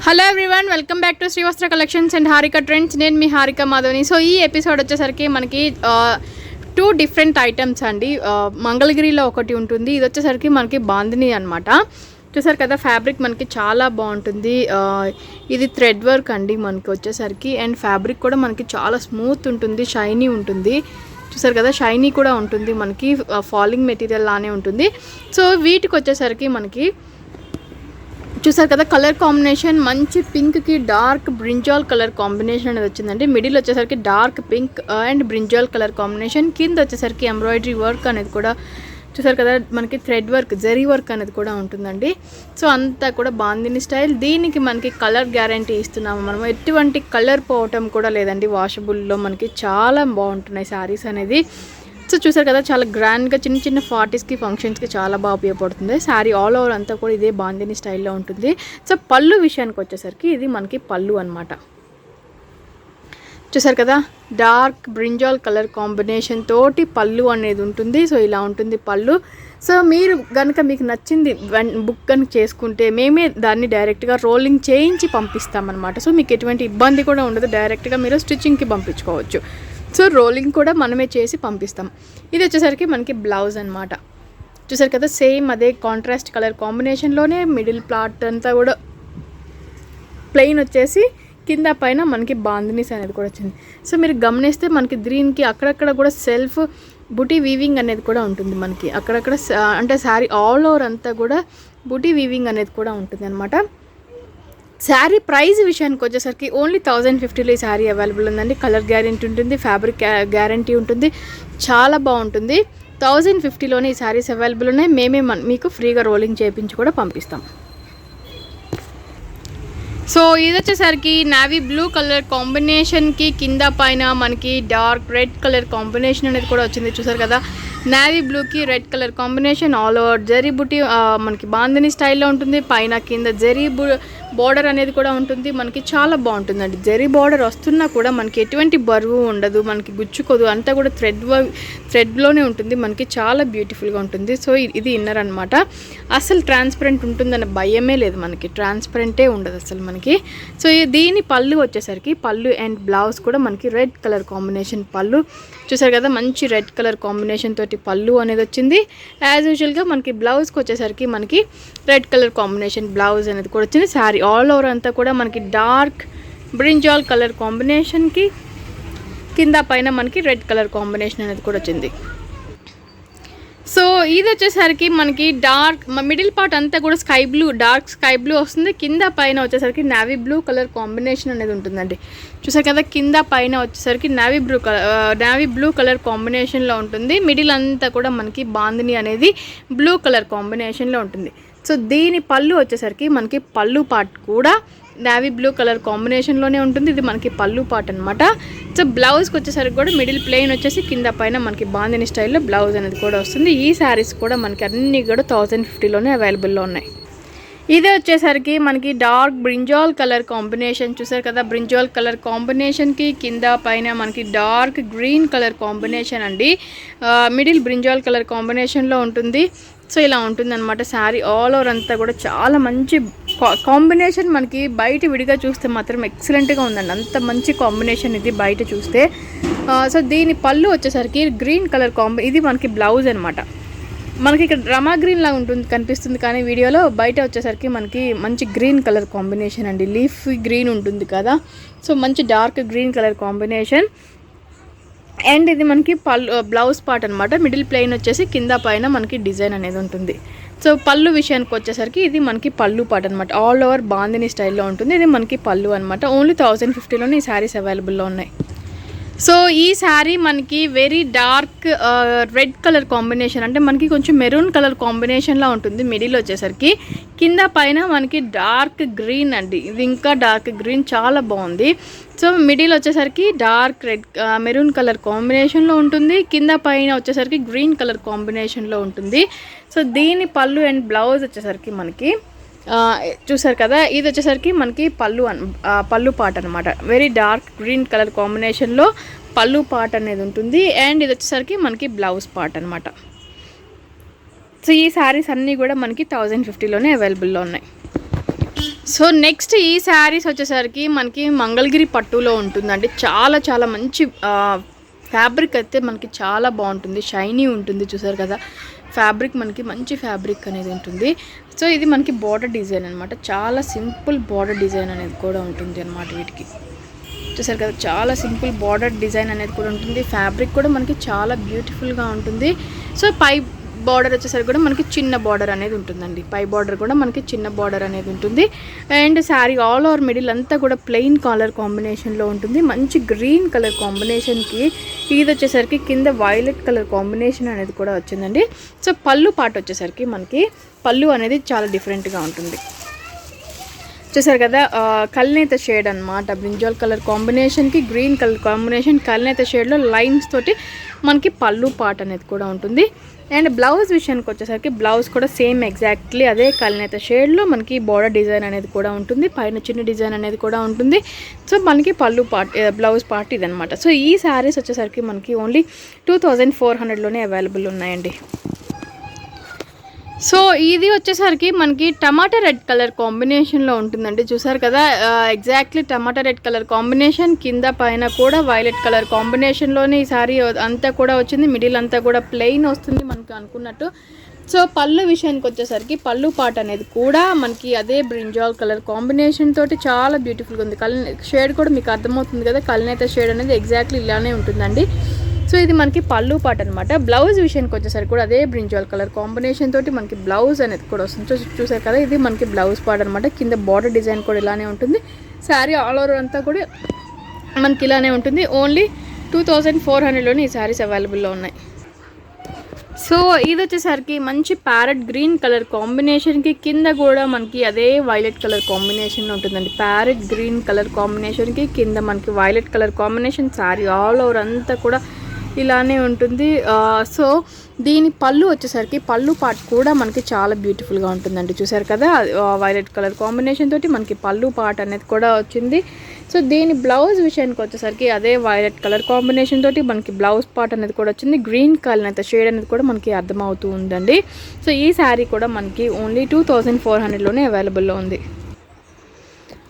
Hello everyone, welcome back to Srivastra collections and Harika trends. నేను మీ హారిక మాధవని. సో ఈ ఎపిసోడ్ వచ్చేసరికి మనకి 2 డిఫరెంట్ ఐటమ్స్ అండి. మంగళగిరిలో ఒకటి ఉంటుంది, ఇది వచ్చేసరికి మనకి బాందిని అనమాట. చూసారు కదా, ఫ్యాబ్రిక్ మనకి చాలా బాగుంటుంది. ఇది థ్రెడ్ వర్క్ అండి మనకి వచ్చేసరికి, అండ్ ఫ్యాబ్రిక్ కూడా మనకి చాలా స్మూత్ ఉంటుంది, షైనీ ఉంటుంది. చూసారు కదా, షైనీ కూడా ఉంటుంది మనకి, ఫాలింగ్ మెటీరియల్ లానే ఉంటుంది. సో వీటికి వచ్చేసరికి మనకి చూసారు కదా, కలర్ కాంబినేషన్ మంచి పింక్కి డార్క్ బ్రింజాల్ కలర్ కాంబినేషన్ అనేది వచ్చిందండి. మిడిల్ వచ్చేసరికి dark pink and brinjal colour combination, కింద వచ్చేసరికి ఎంబ్రాయిడరీ వర్క్ అనేది కూడా చూసారు కదా, మనకి థ్రెడ్ వర్క్ జరీ వర్క్ అనేది కూడా ఉంటుందండి. సో అంతా కూడా బాందిని స్టైల్. దీనికి మనకి కలర్ గ్యారంటీ ఇస్తున్నాము మనం, ఎటువంటి కలర్ పోవటం కూడా లేదండి. వాషబుల్లో మనకి చాలా బాగుంటున్నాయి శారీస్ అనేది. సో చూసారు కదా, చాలా గ్రాండ్గా చిన్న చిన్న పార్టీస్కి ఫంక్షన్స్కి చాలా బాగా ఉపయోగపడుతుంది. శారీ ఆల్ ఓవర్ అంతా కూడా ఇదే బాందిని స్టైల్లో ఉంటుంది. సో పళ్ళు విషయానికి వచ్చేసరికి ఇది మనకి పళ్ళు అనమాట. చూసారు కదా, డార్క్ బ్రింజాల్ కలర్ కాంబినేషన్ తోటి పళ్ళు అనేది ఉంటుంది. సో ఇలా ఉంటుంది పళ్ళు. సో మీరు కనుక మీకు నచ్చింది బుక్ కనుక చేసుకుంటే మేమే దాన్ని డైరెక్ట్గా రోలింగ్ చేయించి పంపిస్తామన్నమాట. సో మీకు ఎటువంటి ఇబ్బంది కూడా ఉండదు, డైరెక్ట్గా మీరు స్టిచ్చింగ్కి పంపించుకోవచ్చు. సో రోలింగ్ కూడా మనమే చేసి పంపిస్తాం. ఇది వచ్చేసరికి మనకి బ్లౌజ్ అనమాట. చూసారు కదా, సేమ్ అదే కాంట్రాస్ట్ కలర్ కాంబినేషన్లోనే మిడిల్ ప్లాట్ అంతా కూడా ప్లెయిన్ వచ్చేసి కింద పైన మనకి బాందినీస్ అనేది కూడా వచ్చింది. సో మీరు గమనిస్తే మనకి గ్రీన్కి అక్కడక్కడ కూడా సెల్ఫ్ బుటీ వీవింగ్ అనేది కూడా ఉంటుంది మనకి అక్కడక్కడ, అంటే శారీ ఆల్ ఓవర్ అంతా కూడా బుటీ వీవింగ్ అనేది కూడా ఉంటుంది అనమాట. శారీ ప్రైస్ విషయానికి వచ్చేసరికి ఓన్లీ 1050లో ఈ శారీ అవైలబుల్ ఉందండి. కలర్ గ్యారెంటీ ఉంటుంది, ఫ్యాబ్రిక్ గ్యారెంటీ ఉంటుంది, చాలా బాగుంటుంది. 1050లోనే ఈ శారీస్ అవైలబుల్ ఉన్నాయి. మేమే మీకు ఫ్రీగా రోలింగ్ చేయించి కూడా పంపిస్తాం. సో ఇది వచ్చేసరికి నావీ బ్లూ కలర్ కాంబినేషన్కి కింద పైన మనకి డార్క్ రెడ్ కలర్ కాంబినేషన్ అనేది కూడా వచ్చింది. చూసారు కదా, నావీ బ్లూకి red colour combination, all over zari బుటీ మనకి బాందిని స్టైల్లో ఉంటుంది. పైన కింద జరీ బోర్డర్ అనేది కూడా ఉంటుంది. మనకి చాలా బాగుంటుందండి. జరీ బోర్డర్ వస్తున్నా కూడా మనకి ఎటువంటి బరువు ఉండదు, మనకి గుచ్చుకోదు, అంతా కూడా థ్రెడ్లోనే ఉంటుంది. మనకి చాలా బ్యూటిఫుల్గా ఉంటుంది. సో ఇది ఇన్నర్ అనమాట. అసలు ట్రాన్స్పరెంట్ ఉంటుందన్న భయమే లేదు, మనకి ట్రాన్స్పరెంటే ఉండదు అసలు మనకి. సో దీని పళ్ళు వచ్చేసరికి పళ్ళు అండ్ బ్లౌజ్ కూడా మనకి రెడ్ కలర్ కాంబినేషన్ పళ్ళు. చూసారు కదా, మంచి రెడ్ కలర్ కాంబినేషన్ తోటి పళ్ళు అనేది వచ్చింది. యాజ్ యూజువల్గా మనకి బ్లౌజ్కి వచ్చేసరికి మనకి రెడ్ కలర్ కాంబినేషన్ బ్లౌజ్ అనేది కూడా వచ్చింది. శారీ ఆల్ ఓవర్ అంతా కూడా మనకి డార్క్ బ్రింజాల్ కలర్ కాంబినేషన్కి కింద పైన మనకి రెడ్ కలర్ కాంబినేషన్ అనేది కూడా వచ్చింది. సో ఇది వచ్చేసరికి మనకి డార్క్ మిడిల్ పార్ట్ అంతా కూడా sky blue, dark sky blue వస్తుంది. కింద పైన వచ్చేసరికి నావీ బ్లూ కలర్ కాంబినేషన్ అనేది ఉంటుందండి. చూసారు కదా, కింద పైన వచ్చేసరికి నావీ బ్లూ కలర్ కాంబినేషన్లో ఉంటుంది. మిడిల్ అంతా కూడా మనకి బాందిని అనేది బ్లూ కలర్ కాంబినేషన్లో ఉంటుంది. సో దీని పళ్ళు వచ్చేసరికి మనకి పళ్ళు పార్ట్ కూడా నావీ బ్లూ కలర్ కాంబినేషన్లోనే ఉంటుంది. ఇది మనకి పళ్ళు పార్ట్ అనమాట. సో బ్లౌజ్కి వచ్చేసరికి కూడా మిడిల్ ప్లెయిన్ వచ్చేసి కింద పైన మనకి బాందిని స్టైల్లో బ్లౌజ్ అనేది కూడా వస్తుంది. ఈ శారీస్ కూడా మనకి అన్నీ కూడా 1050లోనే అవైలబుల్లో ఉన్నాయి. ఇది వచ్చేసరికి మనకి డార్క్ బ్రింజాల్ కలర్ కాంబినేషన్. చూసారు కదా, బ్రింజాల్ కలర్ కాంబినేషన్కి కింద పైన మనకి డార్క్ గ్రీన్ కలర్ కాంబినేషన్ అండి. మిడిల్ బ్రింజాల్ కలర్ కాంబినేషన్లో ఉంటుంది. సో ఇలా ఉంటుందన్నమాట. శారీ ఆల్ ఓవర్ అంతా కూడా చాలా మంచి కాంబినేషన్. మనకి బయట విడిగా చూస్తే మాత్రం ఎక్సలెంట్గా ఉందండి, అంత మంచి కాంబినేషన్ ఇది బయట చూస్తే. సో దీని పళ్ళు వచ్చేసరికి గ్రీన్ కలర్ ఇది మనకి బ్లౌజ్ అనమాట. మనకి ఇక్కడ రమా గ్రీన్ లాగా ఉంటుంది కనిపిస్తుంది, కానీ వీడియోలో బయట వచ్చేసరికి మనకి మంచి గ్రీన్ కలర్ కాంబినేషన్ అండి. లీఫ్ గ్రీన్ ఉంటుంది కదా, సో మంచి dark green colour combination. And ఇది మనకి బ్లౌజ్ పార్ట్ అనమాట. మిడిల్ ప్లెయిన్ వచ్చేసి కింద పైన మనకి డిజైన్ అనేది ఉంటుంది. సో పళ్ళు విషయానికి వచ్చేసరికి ఇది మనకి పళ్ళు పార్ట్ అనమాట. ఆల్ ఓవర్ బాందిని స్టైల్లో ఉంటుంది. ఇది మనకి పళ్ళు అనమాట. ఓన్లీ 1050లోనే ఈ శారీస్ అవైలబుల్లో ఉన్నాయి. సో ఈ శారీ మనకి very dark red colour combination, అంటే మనకి కొంచెం మెరూన్ కలర్ కాంబినేషన్లో ఉంటుంది. మిడిల్ వచ్చేసరికి కింద పైన మనకి డార్క్ గ్రీన్ అండి, ఇది ఇంకా డార్క్ గ్రీన్, చాలా బాగుంది. సో మిడిల్ వచ్చేసరికి డార్క్ రెడ్ మెరూన్ కలర్ కాంబినేషన్లో ఉంటుంది. కింద పైన వచ్చేసరికి గ్రీన్ కలర్ కాంబినేషన్లో ఉంటుంది. సో దీని పళ్ళు అండ్ బ్లౌజ్ వచ్చేసరికి మనకి చూసారు కదా, ఇది వచ్చేసరికి మనకి పళ్ళు పార్ట్ అనమాట. వెరీ డార్క్ గ్రీన్ కలర్ కాంబినేషన్లో పళ్ళు పార్ట్ అనేది ఉంటుంది. అండ్ ఇది వచ్చేసరికి మనకి బ్లౌజ్ పార్ట్ అనమాట. సో ఈ శారీస్ అన్నీ కూడా మనకి 1050లోనే అవైలబుల్లో ఉన్నాయి. సో నెక్స్ట్ ఈ శారీస్ వచ్చేసరికి మనకి మంగళగిరి పట్టులో ఉంటుందండి. చాలా చాలా మంచి ఫ్యాబ్రిక్ అయితే మనకి చాలా బాగుంటుంది, షైనీ ఉంటుంది. చూసారు కదా ఫ్యాబ్రిక్, మనకి మంచి ఫ్యాబ్రిక్ అనేది ఉంటుంది. సో ఇది మనకి బార్డర్ డిజైన్ అనమాట, చాలా సింపుల్ బార్డర్ డిజైన్ అనేది కూడా ఉంటుంది అనమాట. వీటికి చూసారు కదా చాలా సింపుల్ బార్డర్ డిజైన్ అనేది కూడా ఉంటుంది. ఫ్యాబ్రిక్ కూడా మనకి చాలా బ్యూటిఫుల్గా ఉంటుంది. సో పై బార్డర్ వచ్చేసరికి కూడా మనకి చిన్న బార్డర్ అనేది ఉంటుందండి. పై బార్డర్ కూడా మనకి చిన్న బార్డర్ అనేది ఉంటుంది. And sari all over middle అంతా కూడా ప్లెయిన్ కలర్ కాంబినేషన్లో ఉంటుంది. మంచి గ్రీన్ కలర్ కాంబినేషన్కి ఇది వచ్చేసరికి కింద వైలెట్ కలర్ కాంబినేషన్ అనేది కూడా వచ్చిందండి. సో పళ్ళు పార్ట్ వచ్చేసరికి మనకి పళ్ళు అనేది చాలా డిఫరెంట్గా ఉంటుంది. చూసారు కదా కల్నేత షేడ్ అనమాట, బ్రింజాల్ కలర్ కాంబినేషన్కి గ్రీన్ కలర్ కాంబినేషన్, కల్నేత షేడ్లో లైన్స్ తోటి మనకి పళ్ళు పార్ట్ అనేది కూడా ఉంటుంది. అండ్ బ్లౌజ్ విషయానికి వచ్చేసరికి బ్లౌజ్ కూడా సేమ్ ఎగ్జాక్ట్లీ అదే కల్నేత షేడ్లో మనకి బార్డర్ డిజైన్ అనేది కూడా ఉంటుంది. పైన చిన్న డిజైన్ అనేది కూడా ఉంటుంది. సో మనకి పళ్ళు పార్ట్ బ్లౌజ్ పార్ట్ ఇదనమాట. సో ఈ శారీస్ వచ్చేసరికి మనకి ఓన్లీ 2400లోనే అవైలబుల్ ఉన్నాయండి. సో ఇది వచ్చేసరికి మనకి టమాటా రెడ్ కలర్ కాంబినేషన్లో ఉంటుందండి. చూసారు కదా ఎగ్జాక్ట్లీ టమాటా రెడ్ కలర్ కాంబినేషన్, కింద పైన కూడా వైలెట్ కలర్ కాంబినేషన్లోనే ఈ సారీ అంతా కూడా వచ్చింది. మిడిల్ అంతా కూడా ప్లెయిన్ వస్తుంది మనకి అనుకున్నట్టు. సో పళ్ళు విషయానికి వచ్చేసరికి పళ్ళు పార్ట్ అనేది కూడా మనకి అదే బ్రింజాల్ కలర్ కాంబినేషన్ తోటి చాలా బ్యూటిఫుల్గా ఉంది. షేడ్ కూడా మీకు అర్థమవుతుంది కదా, కల్నేత షేడ్ అనేది ఎగ్జాక్ట్లీ ఇలానే ఉంటుందండి. సో ఇది మనకి పళ్ళు పార్ట్ అనమాట. బ్లౌజ్ విషయానికి వచ్చేసరికి కూడా అదే బ్రింజాల్ కలర్ కాంబినేషన్ తోటి మనకి బ్లౌజ్ అనేది కూడా వస్తుంది. చూసారు కదా ఇది మనకి బ్లౌజ్ పార్ట్ అనమాట. కింద బార్డర్ డిజైన్ కూడా ఇలానే ఉంటుంది. శారీ ఆల్ ఓవర్ అంతా కూడా మనకి ఇలానే ఉంటుంది. ఓన్లీ 2400లోనే ఈ శారీస్ అవైలబుల్లో ఉన్నాయి. సో ఇది వచ్చేసరికి మంచి ప్యారెట్ గ్రీన్ కలర్ కాంబినేషన్కి కింద కూడా మనకి అదే వైలెట్ కలర్ కాంబినేషన్ ఉంటుందండి. ప్యారెట్ గ్రీన్ కలర్ కాంబినేషన్కి కింద మనకి violet colour combination, sari all over అంతా కూడా ఇలానే ఉంటుంది. సో దీని పళ్ళు వచ్చేసరికి పళ్ళు పార్ట్ కూడా మనకి చాలా బ్యూటిఫుల్గా ఉంటుందండి. చూసారు కదా వైలెట్ కలర్ కాంబినేషన్ తోటి మనకి పళ్ళు పార్ట్ అనేది కూడా వచ్చింది. సో దీని బ్లౌజ్ విషయానికి వచ్చేసరికి అదే వైలెట్ కలర్ కాంబినేషన్ తోటి మనకి బ్లౌజ్ పార్ట్ అనేది కూడా వచ్చింది. గ్రీన్ కలర్ అయితే షేడ్ అనేది కూడా మనకి అర్థమవుతూ ఉందండి. సో ఈ శారీ కూడా మనకి ఓన్లీ 2400లోనే అవైలబుల్లో ఉంది.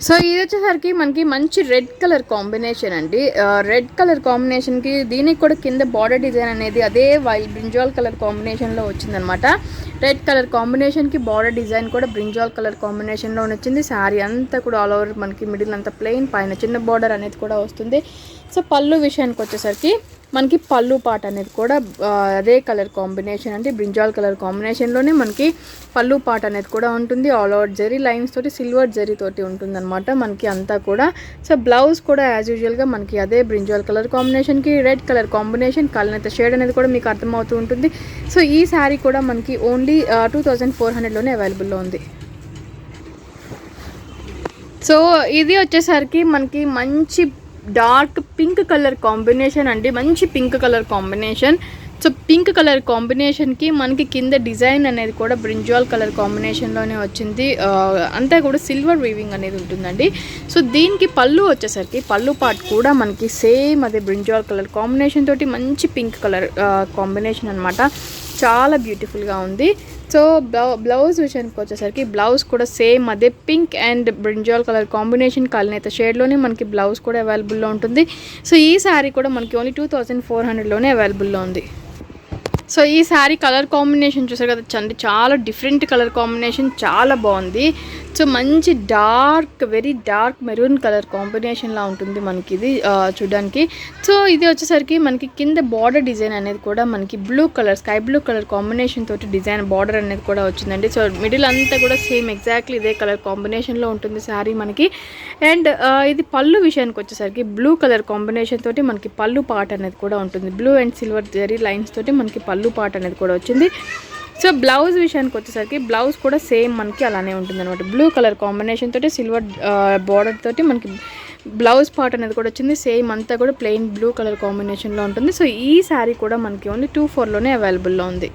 సో ఇది వచ్చేసరికి మనకి మంచి రెడ్ కలర్ కాంబినేషన్ అండి. రెడ్ కలర్ కాంబినేషన్కి దీనికి కూడా కింద బార్డర్ డిజైన్ అనేది అదే బ్రింజాల్ కలర్ కాంబినేషన్లో వచ్చిందనమాట. రెడ్ కలర్ కాంబినేషన్కి బార్డర్ డిజైన్ కూడా బ్రింజాల్ కలర్ కాంబినేషన్లో వచ్చింది. శారీ అంతా కూడా ఆల్ ఓవర్ మనకి మిడిల్ అంతా ప్లెయిన్, పైన చిన్న బార్డర్ అనేది కూడా వస్తుంది. సో పళ్ళు విషయానికి వచ్చేసరికి మనకి పళ్ళు పార్ట్ అనేది కూడా అదే కలర్ కాంబినేషన్ అంటే బ్రింజాల్ కలర్ కాంబినేషన్లోనే మనకి పళ్ళు పార్ట్ అనేది కూడా ఉంటుంది. ఆల్ ఓవర్ జరీ లైన్స్ తోటి సిల్వర్ జరీ తోటి ఉంటుంది అనమాట మనకి అంతా కూడా. సో బ్లౌజ్ కూడా యాజ్ యూజువల్గా మనకి అదే బ్రింజాల్ కలర్ కాంబినేషన్కి red colour combination, kalnetha shade అనేది కూడా మీకు అర్థమవుతూ ఉంటుంది. సో ఈ శారీ కూడా మనకి ఓన్లీ 2400లోనే అవైలబుల్లో ఉంది. సో ఇది వచ్చేసరికి మనకి మంచి డార్క్ పింక్ కలర్ కాంబినేషన్ అండి. మంచి pink colour combination. So pink colour కాంబినేషన్కి మనకి కింద డిజైన్ అనేది కూడా బ్రింజాల్ కలర్ కాంబినేషన్లోనే వచ్చింది. అంతా కూడా సిల్వర్ వీవింగ్ అనేది ఉంటుందండి. సో దీనికి పళ్ళు వచ్చేసరికి పళ్ళు పార్ట్ కూడా మనకి సేమ్ అదే బ్రింజాల్ కలర్ కాంబినేషన్ తోటి మంచి పింక్ కలర్ కాంబినేషన్ అనమాట. చాలా బ్యూటిఫుల్గా ఉంది. సో బ్లౌజ్ విషయానికి వచ్చేసరికి బ్లౌజ్ కూడా సేమ్ అదే pink and brinjal colour combination, kalnetha షేడ్లోనే మనకి బ్లౌజ్ కూడా అవైలబుల్లో ఉంటుంది. సో ఈ శారీ కూడా మనకి ఓన్లీ 2400లోనే అవైలబుల్లో ఉంది. సో ఈ శారీ కలర్ కాంబినేషన్ చూసారు కదా చాలా డిఫరెంట్ కలర్ కాంబినేషన్, చాలా బాగుంది. సో మంచి dark very dark maroon colour కాంబినేషన్లా ఉంటుంది మనకి ఇది చూడడానికి. సో ఇది వచ్చేసరికి మనకి కింద బార్డర్ డిజైన్ అనేది కూడా మనకి blue colour sky blue colour combination తోటి డిజైన్ బార్డర్ అనేది కూడా వచ్చిందండి. సో మిడిల్ అంతా కూడా సేమ్ ఎగ్జాక్ట్లీ ఇదే కలర్ కాంబినేషన్లో ఉంటుంది శారీ మనకి. అండ్ ఇది పళ్ళు విషయానికి వచ్చేసరికి బ్లూ కలర్ కాంబినేషన్ తోటి మనకి పళ్ళు పార్ట్ అనేది కూడా ఉంటుంది. Blue and silver zari lines తోటి మనకి పళ్ళు పార్ట్ అనేది కూడా వచ్చింది. సో బ్లౌజ్ విషయానికి వచ్చేసరికి బ్లౌజ్ కూడా సేమ్ మనకి అలానే ఉంటుంది అనమాట. బ్లూ కలర్ కాంబినేషన్ తోటి సిల్వర్ బార్డర్ తోటి మనకి బ్లౌజ్ పార్ట్ అనేది కూడా వచ్చింది. సేమ్ అంతా కూడా ప్లెయిన్ బ్లూ కలర్ కాంబినేషన్లో ఉంటుంది. సో ఈ శారీ కూడా మనకి ఓన్లీ 24లోనే అవైలబుల్లో ఉంది.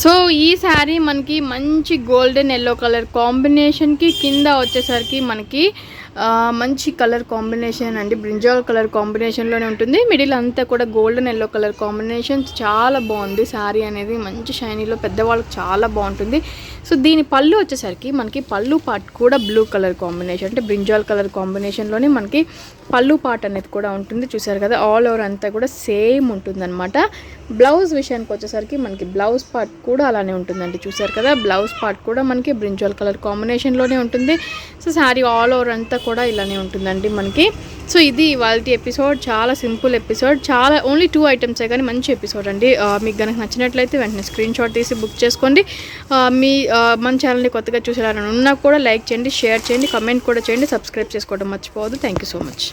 సో ఈ శారీ మనకి మంచి గోల్డెన్ ఎల్లో కలర్ కాంబినేషన్కి కింద వచ్చేసరికి మనకి మంచి కలర్ కాంబినేషన్ అండి, బ్రింజాల్ కలర్ కాంబినేషన్లోనే ఉంటుంది. మిడిల్ అంతా కూడా గోల్డెన్ ఎల్లో కలర్ కాంబినేషన్ చాలా బాగుంది. శారీ అనేది మంచి షైనీలో పెద్దవాళ్ళకి చాలా బాగుంటుంది. సో దీని పళ్ళు వచ్చేసరికి మనకి పళ్ళు పార్ట్ కూడా బ్లూ కలర్ కాంబినేషన్ అంటే బ్రింజాల్ కలర్ కాంబినేషన్లోనే మనకి పళ్ళు పార్ట్ అనేది కూడా ఉంటుంది. చూసారు కదా, ఆల్ ఓవర్ అంతా కూడా సేమ్ ఉంటుందన్నమాట. బ్లౌజ్ విషయానికి వచ్చేసరికి మనకి బ్లౌజ్ పార్ట్ కూడా అలానే ఉంటుందండి. చూసారు కదా, బ్లౌజ్ పార్ట్ కూడా మనకి బ్రింజాల్ కలర్ కాంబినేషన్లోనే ఉంటుంది. సో శారీ ఆల్ ఓవర్ అంతా కూడా ఇలానే ఉంటుందండి మనకి. సో ఇది ఇవాళ ఎపిసోడ్, చాలా సింపుల్ ఎపిసోడ్, చాలా ఓన్లీ 2 ఐటమ్సే కానీ మంచి ఎపిసోడ్ అండి. మీకు కనుక నచ్చినట్లయితే వెంటనే స్క్రీన్ షాట్ తీసి బుక్ చేసుకోండి. మన ఛానల్ని కొత్తగా చూసేయాలని ఉన్నా కూడా లైక్ చేయండి, షేర్ చేయండి, కమెంట్ కూడా చేయండి, సబ్స్క్రైబ్ చేసుకోవడం మర్చిపోవద్దు. Thank you so much.